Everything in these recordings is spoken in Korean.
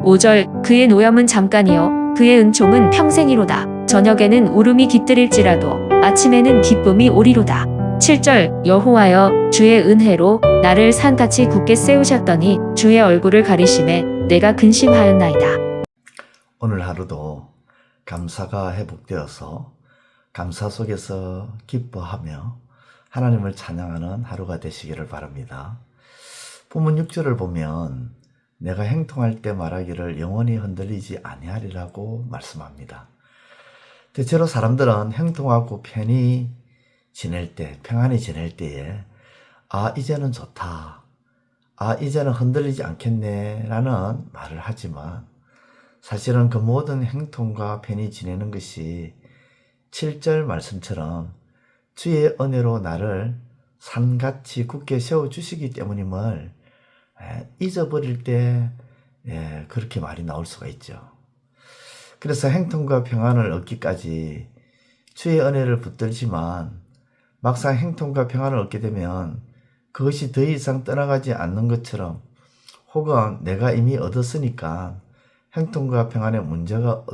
5절 그의 노염은 잠깐이요 그의 은총은 평생이로다. 저녁에는 울음이 깃들일지라도 아침에는 기쁨이 오리로다. 7절 여호와여 주의 은혜로 나를 산같이 굳게 세우셨더니 주의 얼굴을 가리심에 내가 근심하였나이다. 오늘 하루도 감사가 회복되어서 감사 속에서 기뻐하며 하나님을 찬양하는 하루가 되시기를 바랍니다. 본문 6절을 보면 내가 행통할 때 말하기를 영원히 흔들리지 아니하리라고 말씀합니다. 대체로 사람들은 행통하고 편히 지낼 때, 평안히 지낼 때에 이제는 좋다. 이제는 흔들리지 않겠네 라는 말을 하지만 사실은 그 모든 행통과 편히 지내는 것이 7절 말씀처럼 주의 은혜로 나를 산같이 굳게 세워주시기 때문임을 잊어버릴 때 그렇게 말이 나올 수가 있죠. 그래서 행통과 평안을 얻기까지 주의 은혜를 붙들지만 막상 행통과 평안을 얻게 되면 그것이 더 이상 떠나가지 않는 것처럼 혹은 내가 이미 얻었으니까 행통과 평안에 문제가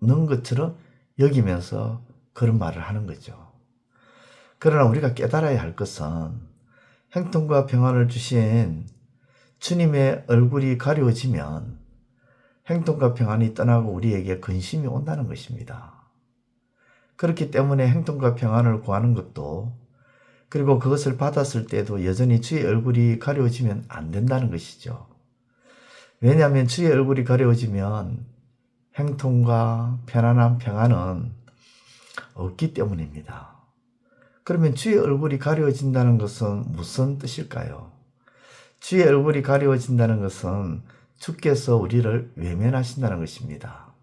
없는 것처럼 여기면서 그런 말을 하는 거죠. 그러나 우리가 깨달아야 할 것은 행통과 평안을 주신 주님의 얼굴이 가려워지면 행통과 평안이 떠나고 우리에게 근심이 온다는 것입니다. 그렇기 때문에 행통과 평안을 구하는 것도 그리고 그것을 받았을 때도 여전히 주의 얼굴이 가려워지면 안 된다는 것이죠. 왜냐하면 주의 얼굴이 가려워지면 행통과 편안한 평안은 없기 때문입니다. 그러면 주의 얼굴이 가려워진다는 것은 무슨 뜻일까요? 주의 얼굴이 가려워진다는 것은 주께서 우리를 외면하신다는 것입니다.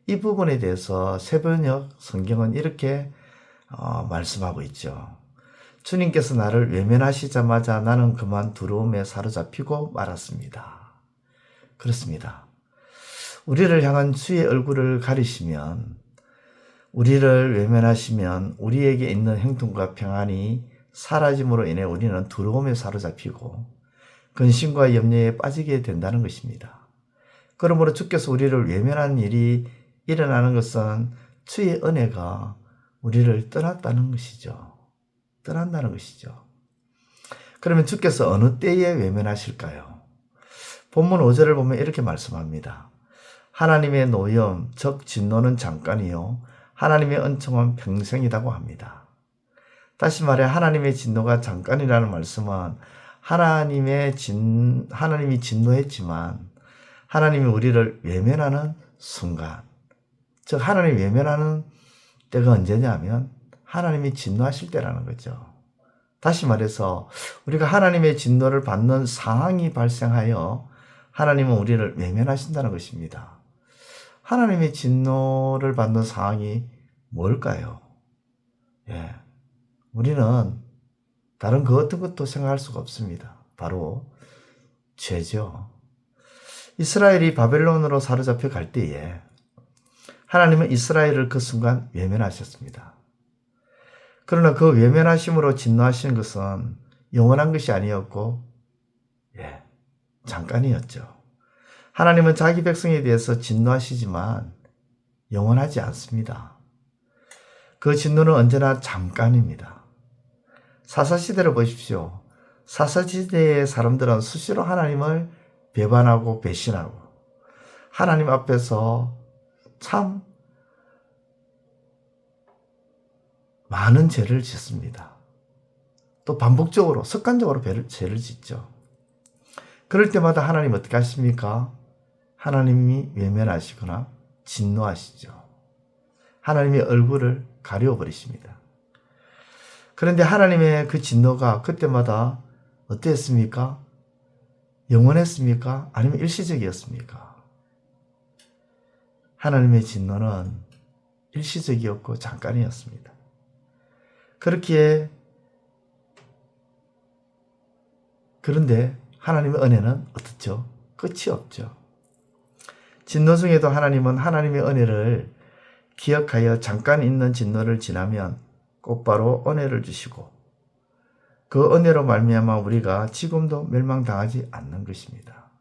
이 부분에 대해서 새번역 성경은 이렇게 말씀하고 있죠. 주님께서 나를 외면하시자마자 나는 그만 두려움에 사로잡히고 말았습니다. 그렇습니다. 우리를 향한 주의 얼굴을 가리시면, 우리를 외면하시면 우리에게 있는 행동과 평안이 사라짐으로 인해 우리는 두려움에 사로잡히고 근심과 염려에 빠지게 된다는 것입니다. 그러므로 주께서 우리를 외면하는 일이 일어나는 것은 주의 은혜가 우리를 떠났다는 것이죠. 떠난다는 것이죠. 그러면 주께서 어느 때에 외면하실까요? 본문 5절을 보면 이렇게 말씀합니다. 하나님의 노염, 즉 진노는 잠깐이요 하나님의 은총은 평생이라고 합니다. 다시 말해 하나님의 진노가 잠깐이라는 말씀은 하나님이 진노했지만 하나님이 우리를 외면하는 순간, 즉 하나님이 외면하는 때가 언제냐면 하나님이 진노하실 때라는 거죠. 다시 말해서 우리가 하나님의 진노를 받는 상황이 발생하여 하나님은 우리를 외면하신다는 것입니다. 하나님의 진노를 받는 상황이 뭘까요? 우리는 다른 그 어떤 것도 생각할 수가 없습니다. 바로 죄죠. 이스라엘이 바벨론으로 사로잡혀 갈 때에 하나님은 이스라엘을 그 순간 외면하셨습니다. 그러나 그 외면하심으로 진노하시는 것은 영원한 것이 아니었고 잠깐이었죠. 하나님은 자기 백성에 대해서 진노하시지만 영원하지 않습니다. 그 진노는 언제나 잠깐입니다. 사사시대를 보십시오. 사사시대의 사람들은 수시로 하나님을 배반하고 배신하고 하나님 앞에서 참 많은 죄를 짓습니다. 또 반복적으로 습관적으로 죄를 짓죠. 그럴 때마다 하나님 어떻게 하십니까? 하나님이 외면하시거나 진노하시죠. 하나님의 얼굴을 가려버리십니다. 그런데 하나님의 그 진노가 그때마다 어땠습니까? 영원했습니까? 아니면 일시적이었습니까? 하나님의 진노는 일시적이었고 잠깐이었습니다. 그런데 하나님의 은혜는 어떻죠? 끝이 없죠. 진노 중에도 하나님은 하나님의 은혜를 기억하여 잠깐 있는 진노를 지나면 곧바로 은혜를 주시고 그 은혜로 말미암아 우리가 지금도 멸망당하지 않는 것입니다.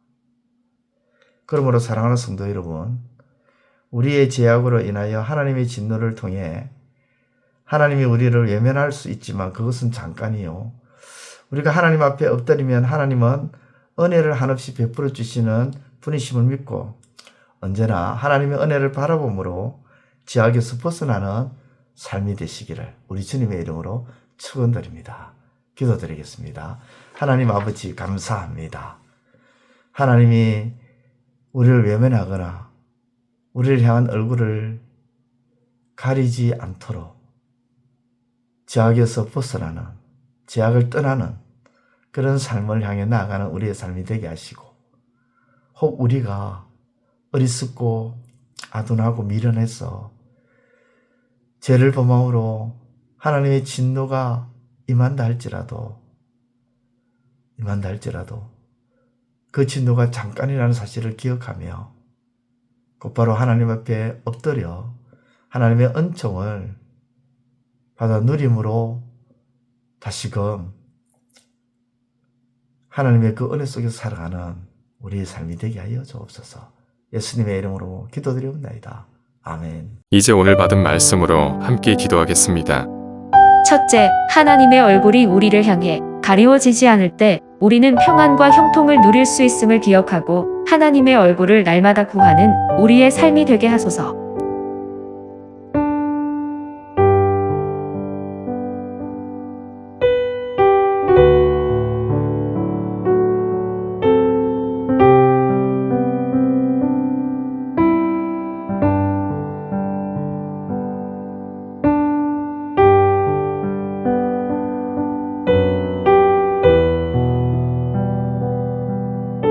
그러므로 사랑하는 성도 여러분, 우리의 죄악으로 인하여 하나님의 진노를 통해 하나님이 우리를 외면할 수 있지만 그것은 잠깐이요. 우리가 하나님 앞에 엎드리면 하나님은 은혜를 한없이 베풀어 주시는 분이심을 믿고 언제나 하나님의 은혜를 바라봄으로 죄악에서 벗어나는 삶이 되시기를 우리 주님의 이름으로 축원드립니다. 기도드리겠습니다. 하나님 아버지 감사합니다. 하나님이 우리를 외면하거나 우리를 향한 얼굴을 가리지 않도록 죄악에서 벗어나는, 죄악을 떠나는 그런 삶을 향해 나아가는 우리의 삶이 되게 하시고, 혹 우리가 어리석고 아둔하고 미련해서 죄를 범함으로 하나님의 진노가 임한다 할지라도 그 진노가 잠깐이라는 사실을 기억하며 곧바로 하나님 앞에 엎드려 하나님의 은총을 받아 누림으로 다시금 하나님의 그 은혜 속에서 살아가는 우리의 삶이 되게 하여 주옵소서. 예수님의 이름으로 기도드리옵나이다. 아멘. 이제 오늘 받은 말씀으로 함께 기도하겠습니다. 첫째, 하나님의 얼굴이 우리를 향해 가리워지지 않을 때 우리는 평안과 형통을 누릴 수 있음을 기억하고 하나님의 얼굴을 날마다 구하는 우리의 삶이 되게 하소서.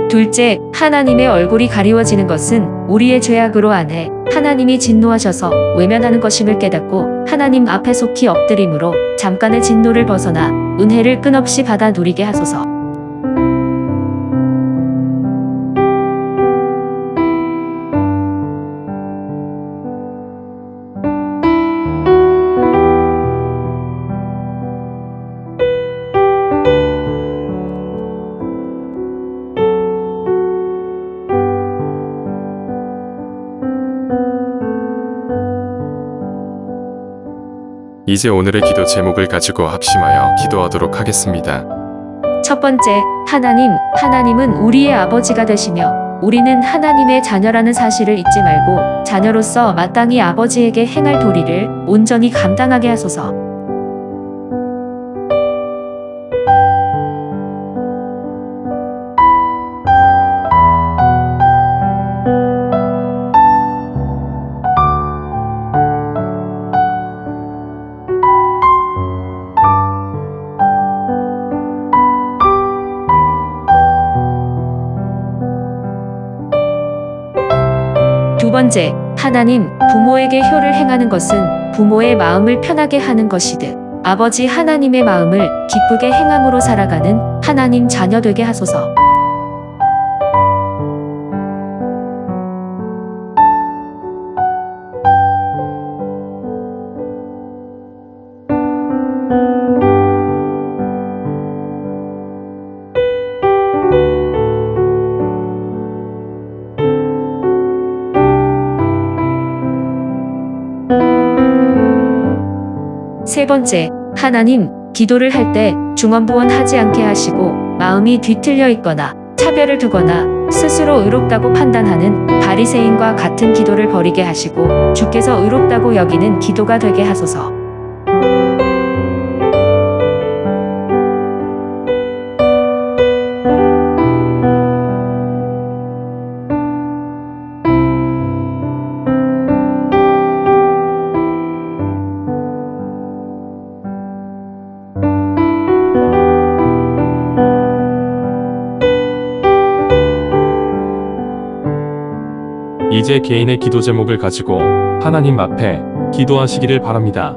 둘째, 하나님의 얼굴이 가리워지는 것은 우리의 죄악으로 안해 하나님이 진노하셔서 외면하는 것임을 깨닫고 하나님 앞에 속히 엎드림으로 잠깐의 진노를 벗어나 은혜를 끊없이 받아 누리게 하소서. 이제 오늘의 기도 제목을 가지고 합심하여 기도하도록 하겠습니다. 첫 번째, 하나님은 우리의 아버지가 되시며 우리는 하나님의 자녀라는 사실을 잊지 말고 자녀로서 마땅히 아버지에게 행할 도리를 온전히 감당하게 하소서. 두 번째, 부모에게 효를 행하는 것은 부모의 마음을 편하게 하는 것이듯 아버지 하나님의 마음을 기쁘게 행함으로 살아가는 하나님 자녀 되게 하소서. 세 번째, 기도를 할 때 중언부언하지 않게 하시고 마음이 뒤틀려 있거나 차별을 두거나 스스로 의롭다고 판단하는 바리새인과 같은 기도를 버리게 하시고 주께서 의롭다고 여기는 기도가 되게 하소서. 이제 개인의 기도 제목을 가지고 하나님 앞에 기도하시기를 바랍니다.